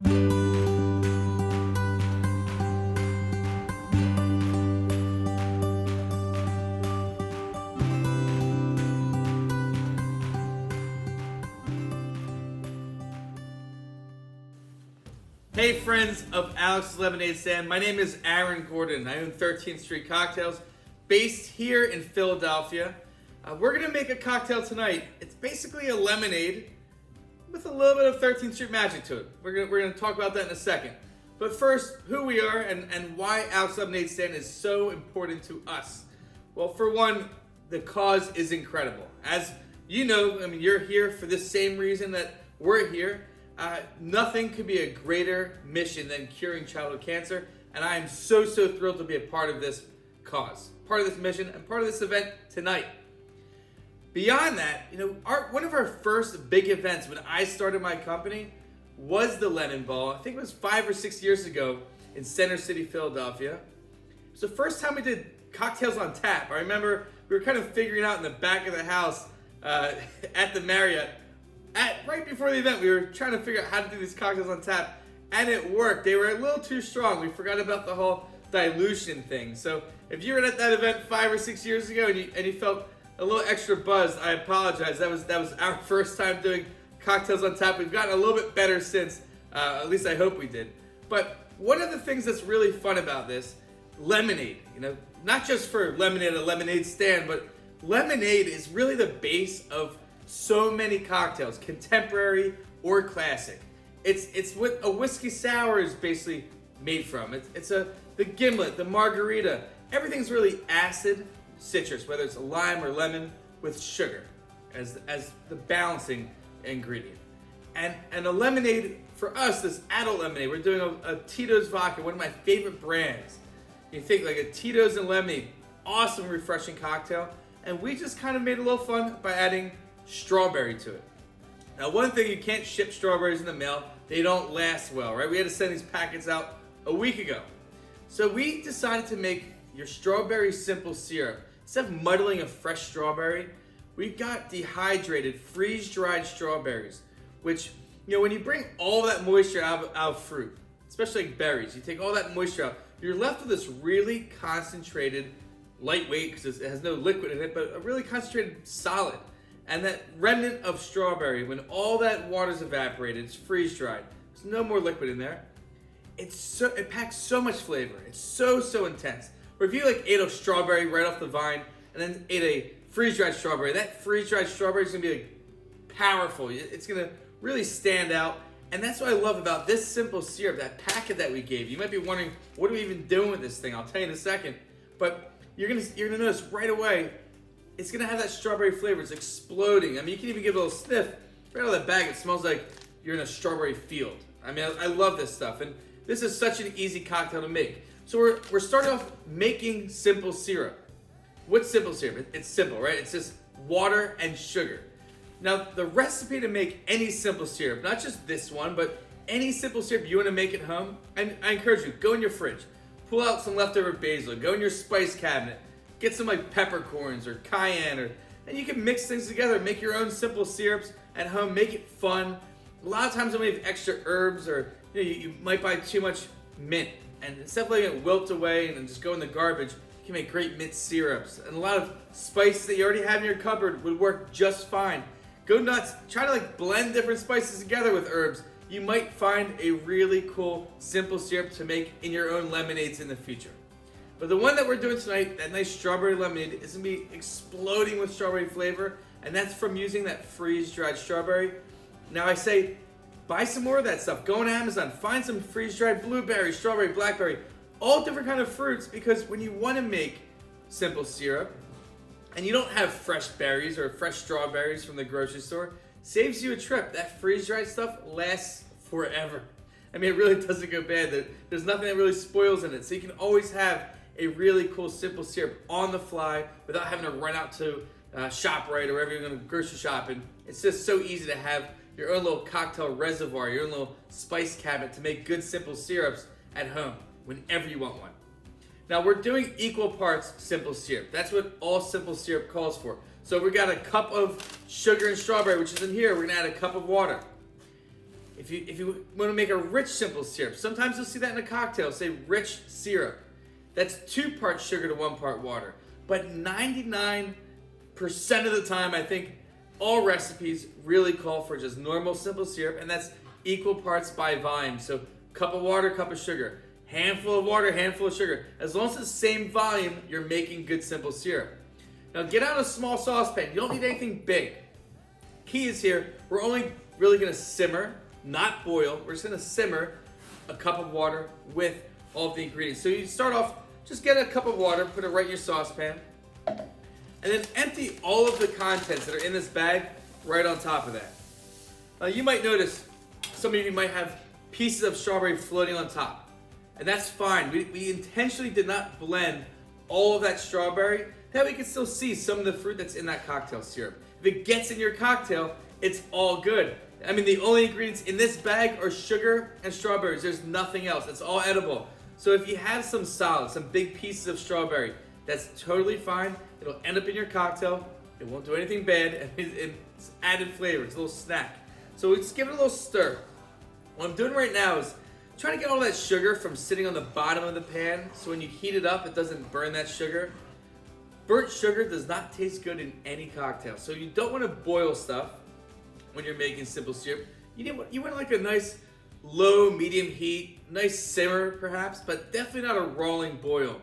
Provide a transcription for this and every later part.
Hey friends of Alex's Lemonade Stand, my name is Aaron Gordon. I own 13th Street Cocktails, based here in Philadelphia. We're going to make a cocktail tonight. It's basically a lemonade with a little bit of 13th Street magic to it. We're going to talk about that in a second. But first, who we are and why Alex's Lemonade Stand is so important to us. Well, for one, the cause is incredible. As you know, you're here for the same reason that we're here. Nothing could be a greater mission than curing childhood cancer, and I am so thrilled to be a part of this cause, part of this mission, and part of this event tonight. Beyond that, one of our first big events when I started my company was the Lemon Ball. I think it was 5 or 6 years ago in Center City, Philadelphia. It was the first time we did cocktails on tap. I remember we were kind of figuring out in the back of the house at the Marriott. Right before the event, we were trying to figure out how to do these cocktails on tap, and it worked. They were a little too strong. We forgot about the whole dilution thing. So if you were at that event 5 or 6 years ago and you felt a little extra buzzed, I apologize. That was our first time doing cocktails on tap. We've gotten a little bit better since, at least I hope we did. But one of the things that's really fun about this, lemonade, not just for lemonade, a lemonade stand, but lemonade is really the base of so many cocktails, contemporary or classic. It's what a whiskey sour is basically made from. It's the gimlet, the margarita. Everything's really acid, citrus, whether it's a lime or lemon, with sugar as the balancing ingredient. And a lemonade for us, this adult lemonade, we're doing a Tito's Vodka, one of my favorite brands. You think like a Tito's and lemonade, awesome, refreshing cocktail, and we just kind of made it a little fun by adding strawberry to it. Now, one thing, you can't ship strawberries in the mail. They don't last well, right? We had to send these packets out a week ago. So we decided to make your strawberry simple syrup. Instead of muddling a fresh strawberry, we got dehydrated, freeze-dried strawberries, which, when you bring all that moisture out of fruit, especially like berries, you take all that moisture out, you're left with this really concentrated, lightweight, because it has no liquid in it, but a really concentrated solid. And that remnant of strawberry, when all that water's evaporated, it's freeze-dried. There's no more liquid in there. It packs so much flavor. It's so intense. Or if you ate a strawberry right off the vine and then ate a freeze-dried strawberry, that freeze-dried strawberry is gonna be powerful. It's gonna really stand out. And that's what I love about this simple syrup, that packet that we gave. You might be wondering, what are we even doing with this thing? I'll tell you in a second. But you're gonna notice right away, it's gonna have that strawberry flavor. It's exploding. You can even give it a little sniff. Right out of the bag, it smells like you're in a strawberry field. I love this stuff, and this is such an easy cocktail to make. So we're starting off making simple syrup. What's simple syrup? It's simple, right? It's just water and sugar. Now, the recipe to make any simple syrup, not just this one, but any simple syrup you want to make at home, and I encourage you, go in your fridge, pull out some leftover basil, go in your spice cabinet, get some peppercorns or cayenne, and you can mix things together, make your own simple syrups at home, make it fun. A lot of times when we have extra herbs, or you might buy too much mint, and instead of letting it wilt away and just go in the garbage, you can make great mint syrups. And a lot of spices that you already have in your cupboard would work just fine. Go nuts, try to blend different spices together with herbs. You might find a really cool simple syrup to make in your own lemonades in the future. But the one that we're doing tonight, that nice strawberry lemonade, is going to be exploding with strawberry flavor, and that's from using that freeze-dried strawberry. Now I say, buy some more of that stuff. Go on Amazon, find some freeze-dried blueberry, strawberry, blackberry, all different kind of fruits, because when you want to make simple syrup, and you don't have fresh berries or fresh strawberries from the grocery store, saves you a trip. That freeze-dried stuff lasts forever. It really doesn't go bad. There's nothing that really spoils in it, so you can always have a really cool simple syrup on the fly without having to run out to ShopRite or wherever you're going to grocery shopping. It's just so easy to have your own little cocktail reservoir, your own little spice cabinet to make good simple syrups at home whenever you want one. Now we're doing equal parts simple syrup. That's what all simple syrup calls for. So we got a cup of sugar and strawberry, which is in here. We're gonna add a cup of water. If if you want to make a rich simple syrup, sometimes you'll see that in a cocktail, say rich syrup. That's 2 parts sugar to 1 part water. But 99% of the time, I think all recipes really call for just normal simple syrup, and that's equal parts by volume. So cup of water, cup of sugar. Handful of water, handful of sugar. As long as it's the same volume, you're making good simple syrup. Now get out a small saucepan. You don't need anything big. Key is here, we're only really gonna simmer, not boil. We're just gonna simmer a cup of water with all of the ingredients. So you start off, just get a cup of water, put it right in your saucepan, and then empty all of the contents that are in this bag right on top of that. Now you might notice, some of you might have pieces of strawberry floating on top. And that's fine. We intentionally did not blend all of that strawberry. That way we can still see some of the fruit that's in that cocktail syrup. If it gets in your cocktail, it's all good. I mean, the only ingredients in this bag are sugar and strawberries. There's nothing else. It's all edible. So if you have some solid, some big pieces of strawberry, that's totally fine. It'll end up in your cocktail. It won't do anything bad. It's added flavor. It's a little snack. So just give it a little stir. What I'm doing right now is trying to get all that sugar from sitting on the bottom of the pan, so when you heat it up, it doesn't burn that sugar. Burnt sugar does not taste good in any cocktail, so you don't want to boil stuff when you're making simple syrup. You want like a nice low, medium heat, nice simmer perhaps, but definitely not a rolling boil.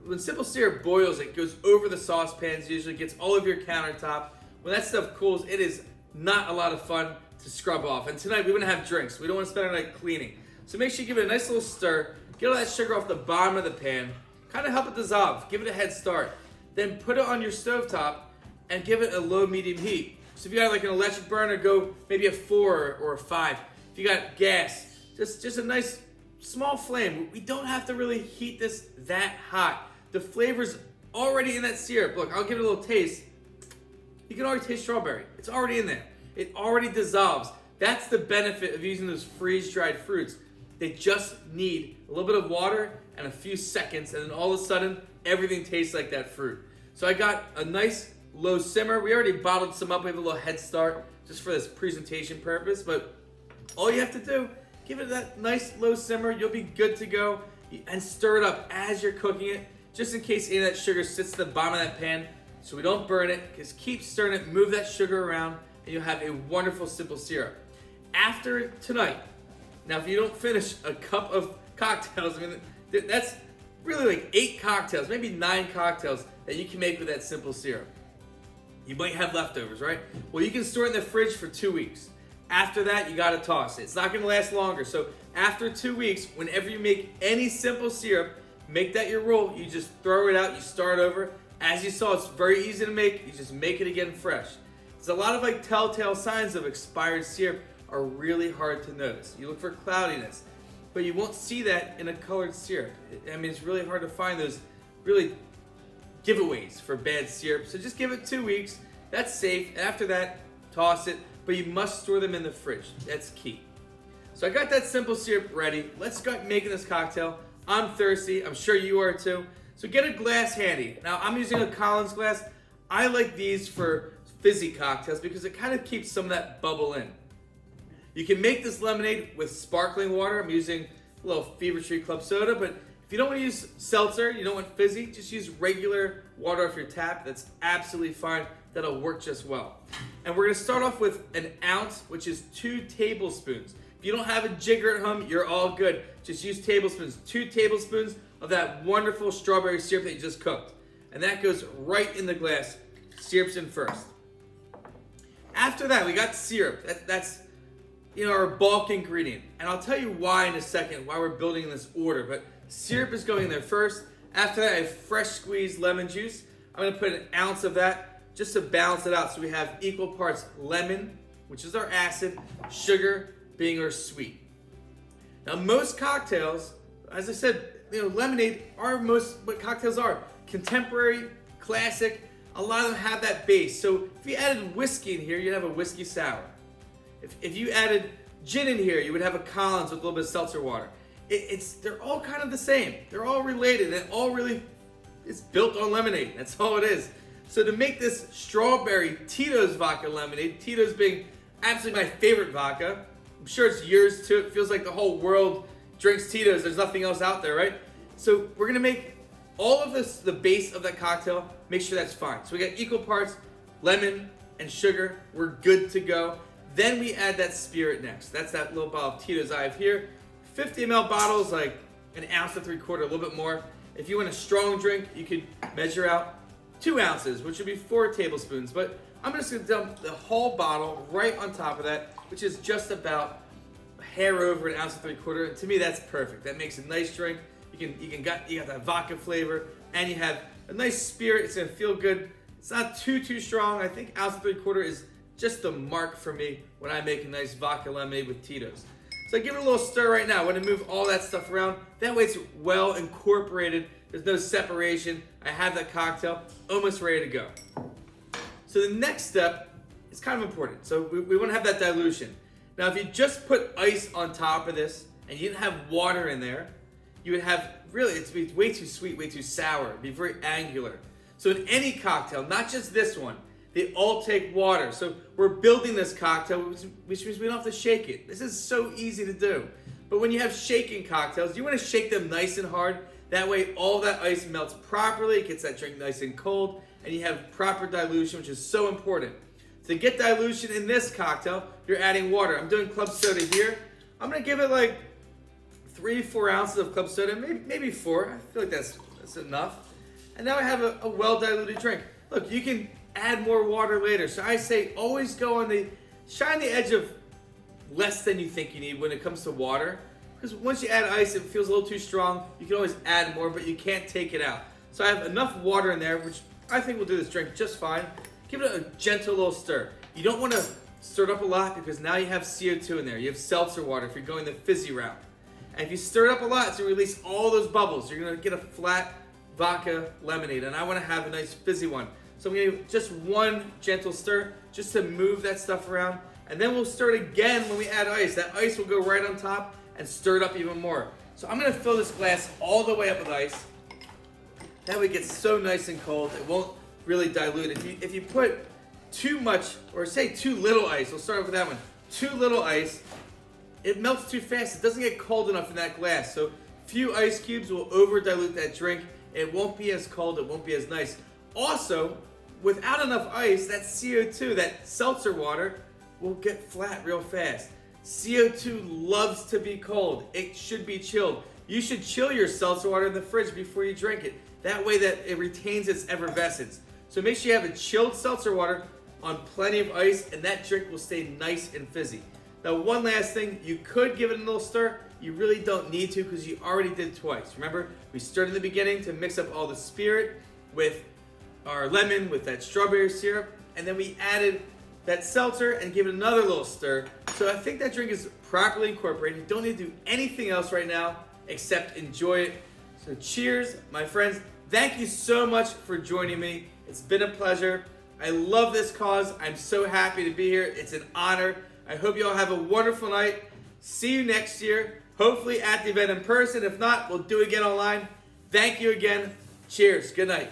When simple syrup boils, it goes over the saucepans, usually gets all over your countertop. When that stuff cools, it is not a lot of fun to scrub off. And tonight we want to have drinks. We don't want to spend our night cleaning. So make sure you give it a nice little stir, get all that sugar off the bottom of the pan, kind of help it dissolve, give it a head start. Then put it on your stovetop and give it a low medium heat. So if you got like an electric burner, go maybe a 4 or a 5. If you got gas, just a nice small flame. We don't have to really heat this that hot. The flavor's already in that syrup. Look, I'll give it a little taste. You can already taste strawberry. It's already in there. It already dissolves. That's the benefit of using those freeze-dried fruits. They just need a little bit of water and a few seconds, and then all of a sudden, everything tastes like that fruit. So I got a nice low simmer. We already bottled some up. We have a little head start just for this presentation purpose, but all you have to do, give it that nice low simmer. You'll be good to go, and stir it up as you're cooking it, just in case any of that sugar sits at the bottom of that pan, so we don't burn it. Just keep stirring it, move that sugar around, and you'll have a wonderful simple syrup. After tonight, now if you don't finish a cup of cocktails, I mean, that's really like 8 cocktails, maybe 9 cocktails that you can make with that simple syrup. You might have leftovers, right? Well, you can store it in the fridge for 2 weeks. After that, you gotta toss it. It's not gonna last longer. So after 2 weeks, whenever you make any simple syrup, make that your rule. You just throw it out, you start over. As you saw, it's very easy to make. You just make it again fresh. There's a lot of like telltale signs of expired syrup are really hard to notice. You look for cloudiness, but you won't see that in a colored syrup. I mean, it's really hard to find those really giveaways for bad syrup. So just give it 2 weeks. That's safe. After that, toss it, but you must store them in the fridge. That's key. So I got that simple syrup ready. Let's start making this cocktail. I'm thirsty. I'm sure you are too. So get a glass handy. Now I'm using a Collins glass. I like these for fizzy cocktails because it kind of keeps some of that bubble in. You can make this lemonade with sparkling water. I'm using a little Fever Tree Club soda, but if you don't want to use seltzer, you don't want fizzy, just use regular water off your tap. That's absolutely fine. That'll work just well. And we're going to start off with an ounce, which is 2 tablespoons. If you don't have a jigger at home, you're all good. Just use tablespoons. 2 tablespoons of that wonderful strawberry syrup that you just cooked. And that goes right in the glass. Syrup's in first. After that, we got syrup. That's our bulk ingredient. And I'll tell you why in a second, why we're building in this order. But syrup is going in there first. After that, I have fresh squeezed lemon juice. I'm going to put an ounce of that just to balance it out so we have equal parts lemon, which is our acid, sugar being our sweet. Now, most cocktails, as I said, lemonade are most what cocktails are. Contemporary, classic, a lot of them have that base. So if you added whiskey in here, you'd have a whiskey sour. If you added gin in here, you would have a Collins with a little bit of seltzer water. They're all kind of the same. They're all related. It's built on lemonade. That's all it is. So to make this strawberry Tito's vodka lemonade, Tito's being absolutely my favorite vodka, I'm sure it's yours too. It feels like the whole world drinks Tito's. There's nothing else out there, right? So we're gonna make all of this, the base of that cocktail, make sure that's fine. So we got equal parts lemon and sugar. We're good to go. Then we add that spirit next. That's that little bottle of Tito's I have here. 50 ml bottles, like an ounce to 3/4, a little bit more. If you want a strong drink, you could measure out 2 ounces, which would be 4 tablespoons. But I'm just gonna dump the whole bottle right on top of that, which is just about a hair over an ounce and 3/4. And to me, that's perfect. That makes a nice drink. You got that vodka flavor, and you have a nice spirit. It's gonna feel good. It's not too strong. I think ounce and 3/4 is just the mark for me when I make a nice vodka lemonade with Tito's. So I give it a little stir right now. I want to move all that stuff around. That way it's well incorporated. There's no separation. I have that cocktail almost ready to go. So the next step is kind of important. So we want to have that dilution. Now if you just put ice on top of this and you didn't have water in there, you would have, really, it'd be way too sweet, way too sour. It'd be very angular. So in any cocktail, not just this one, they all take water. So we're building this cocktail, which means we don't have to shake it. This is so easy to do. But when you have shaking cocktails, you want to shake them nice and hard. That way all that ice melts properly, it gets that drink nice and cold, and you have proper dilution, which is so important. To get dilution in this cocktail, you're adding water. I'm doing club soda here. I'm going to give it like 3-4 ounces of club soda, maybe 4. I feel like that's enough. And now I have a well-diluted drink. Look, you can add more water later. So I say always go on shine the edge of less than you think you need when it comes to water. Because once you add ice, it feels a little too strong. You can always add more, but you can't take it out. So I have enough water in there, which I think will do this drink just fine. Give it a gentle little stir. You don't want to stir it up a lot because now you have CO2 in there. You have seltzer water if you're going the fizzy route. And if you stir it up a lot, it's going to release all those bubbles. You're going to get a flat vodka lemonade, and I want to have a nice fizzy one. So I'm going to just one gentle stir just to move that stuff around, and then we'll stir it again when we add ice. That ice will go right on top and stir it up even more. So I'm going to fill this glass all the way up with ice. That way it gets so nice and cold, it won't really dilute. If you put too much, or say too little ice, we'll start off with that one. Too little ice, it melts too fast. It doesn't get cold enough in that glass. So few ice cubes will over dilute that drink. It won't be as cold, it won't be as nice. Also, without enough ice, that CO2, that seltzer water, will get flat real fast. CO2 loves to be cold. It should be chilled. You should chill your seltzer water in the fridge before you drink it. That way that it retains its effervescence. So make sure you have a chilled seltzer water on plenty of ice, and that drink will stay nice and fizzy. Now one last thing, you could give it a little stir. You really don't need to because you already did twice. Remember, we stirred in the beginning to mix up all the spirit with our lemon, with that strawberry syrup, and then we added that seltzer and give it another little stir. So I think that drink is properly incorporated. You don't need to do anything else right now except enjoy it. So cheers, my friends. Thank you so much for joining me. It's been a pleasure. I love this cause. I'm so happy to be here. It's an honor. I hope you all have a wonderful night. See you next year, hopefully at the event in person. If not, we'll do it again online. Thank you again. Cheers. Good night.